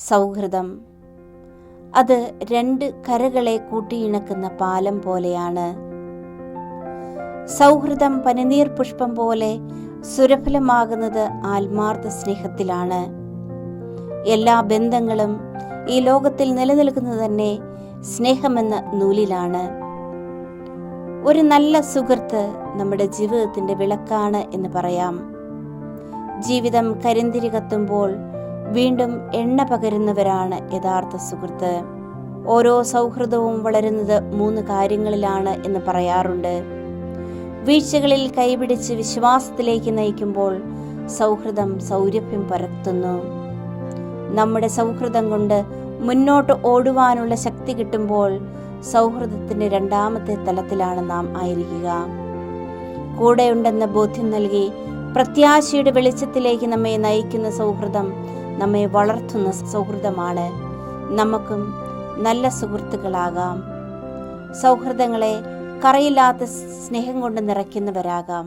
സൗഹൃദം അത് രണ്ട് കരകളെ കൂട്ടിയിണക്കുന്ന പാലം പോലെയാണ്. സൗഹൃദം പനിനീർ പുഷ്പം പോലെ സുരഫലമാകുന്നത് ആത്മാർത്ഥ സ്നേഹത്തിലാണ്. എല്ലാ ബന്ധങ്ങളും ഈ ലോകത്തിൽ നിലനിൽക്കുന്നത് തന്നെ സ്നേഹമെന്ന നൂലിലാണ്. ഒരു നല്ല സുഹൃത്ത് നമ്മുടെ ജീവിതത്തിന്റെ വിളക്കാണ് എന്ന് പറയാം. ജീവിതം കരിന്തിരി കത്തുമ്പോൾ വീണ്ടും എണ്ണ പകരുന്നവരാണ് യഥാർത്ഥ സുഹൃത്ത്. ഓരോ സൗഹൃദവും വളരുന്നത് 3 കാര്യങ്ങളിലാണ് എന്ന് പറയാറുണ്ട്. വീഴ്ചകളിൽ കൈപിടിച്ച് വിശ്വാസത്തിലേക്ക് നയിക്കുമ്പോൾ സൗഹൃദം സൗരഭ്യം പരത്തുന്നു. നമ്മുടെ സൗഹൃദം കൊണ്ട് മുന്നോട്ട് ഓടുവാനുള്ള ശക്തി കിട്ടുമ്പോൾ സൗഹൃദത്തിന്റെ 2ാമത്തെ തലത്തിലാണ് നാം ആയിരിക്കുക. കൂടെയുണ്ടെന്ന ബോധ്യം നൽകി പ്രത്യാശയുടെ വെളിച്ചത്തിലേക്ക് നമ്മെ നയിക്കുന്ന സൗഹൃദം നമ്മെ വളർത്തുന്ന സൗഹൃദമാണ്. നമുക്കും നല്ല സുഹൃത്തുക്കളാകാം. സൗഹൃദങ്ങളെ കറയില്ലാത്ത സ്നേഹം കൊണ്ട് നിറയ്ക്കുന്നവരാകാം.